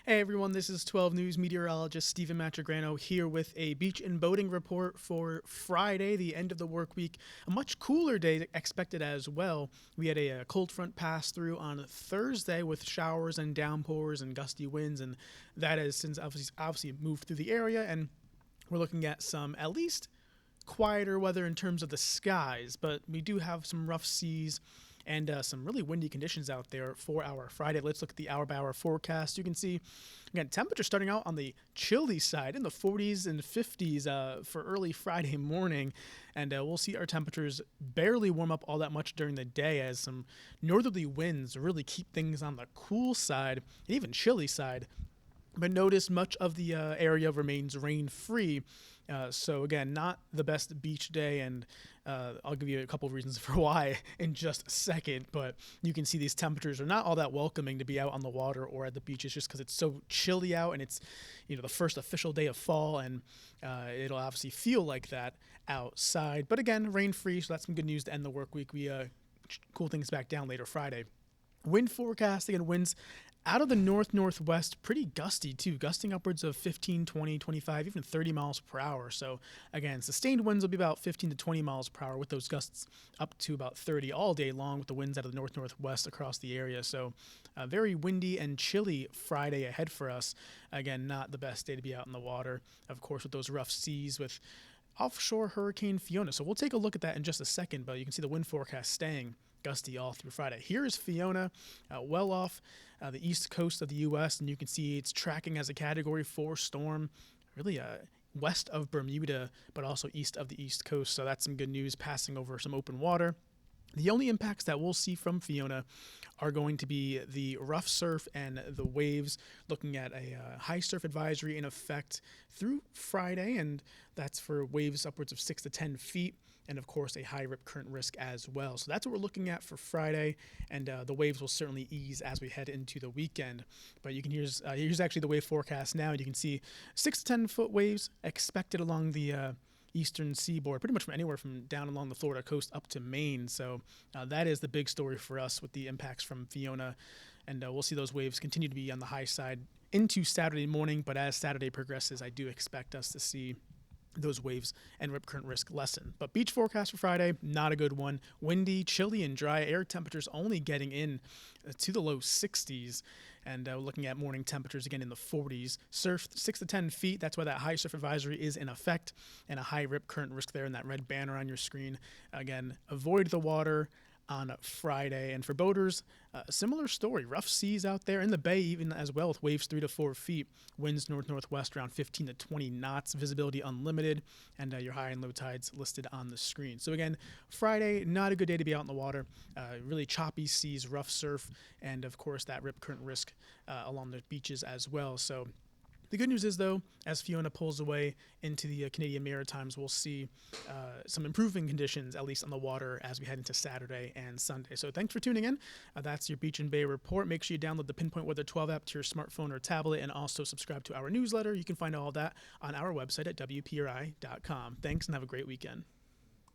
Hey everyone, this is 12 News meteorologist Stephen Matregrano here with a beach and boating report for Friday, the end of the work week. A much cooler day expected as well. We had a cold front pass through on Thursday with showers and downpours and gusty winds, and that has since obviously moved through the area, and we're looking at some at least quieter weather in terms of the skies, but we do have some rough seas and some really windy conditions out there for our Friday. Let's look at the hour-by-hour forecast. You can see, again, temperature starting out on the chilly side in the 40s and 50s for early Friday morning, and we'll see our temperatures barely warm up all that much during the day as some northerly winds really keep things on the cool side, and even chilly side. But notice much of the area remains rain-free. So again, not the best beach day, and I'll give you a couple of reasons for why in just a second, but you can see these temperatures are not all that welcoming to be out on the water or at the beaches just because it's so chilly out, and it's, the first official day of fall, and it'll obviously feel like that outside. But again, rain-free, so that's some good news to end the work week. We cool things back down later Friday. Wind forecast, again, winds out of the north-northwest, pretty gusty too, gusting upwards of 15, 20, 25, even 30 miles per hour. So again, sustained winds will be about 15 to 20 miles per hour with those gusts up to about 30 all day long with the winds out of the north-northwest across the area. So very windy and chilly Friday ahead for us. Again, not the best day to be out in the water, of course, with those rough seas with offshore Hurricane Fiona. So we'll take a look at that in just a second, but you can see the wind forecast staying gusty all through Friday. Here is Fiona, well off the east coast of the U.S., and you can see it's tracking as a Category 4 storm, really west of Bermuda, but also east of the East Coast. So that's some good news, passing over some open water. The only impacts that we'll see from Fiona are going to be the rough surf and the waves, looking at a high surf advisory in effect through Friday, and that's for waves upwards of 6 to 10 feet, and of course a high rip current risk as well. So that's what we're looking at for Friday, and the waves will certainly ease as we head into the weekend. But you can here's actually the wave forecast now, and you can see 6 to 10 foot waves expected along the eastern seaboard, pretty much from anywhere from down along the Florida coast up to Maine. So that is the big story for us with the impacts from Fiona, and we'll see those waves continue to be on the high side into Saturday morning. But as Saturday progresses, I do expect us to see those waves and rip current risk lessen. But beach forecast for Friday, not a good one. Windy, chilly, and dry. Air temperatures only getting in to the low 60s. And looking at morning temperatures again in the 40s. Surf 6 to 10 feet. That's why that high surf advisory is in effect. And a high rip current risk there in that red banner on your screen. Again, avoid the water on Friday. And for boaters, similar story. Rough seas out there in the bay even as well, with waves 3 to 4 feet. Winds north-northwest around 15 to 20 knots. Visibility unlimited. And your high and low tides listed on the screen. So again, Friday, not a good day to be out in the water. Really choppy seas, rough surf, and of course that rip current risk along the beaches as well. So the good news is, though, as Fiona pulls away into the Canadian Maritimes, we'll see some improving conditions, at least on the water, as we head into Saturday and Sunday. So thanks for tuning in. That's your Beach and Bay report. Make sure you download the Pinpoint Weather 12 app to your smartphone or tablet, and also subscribe to our newsletter. You can find all that on our website at WPRI.com. Thanks, and have a great weekend.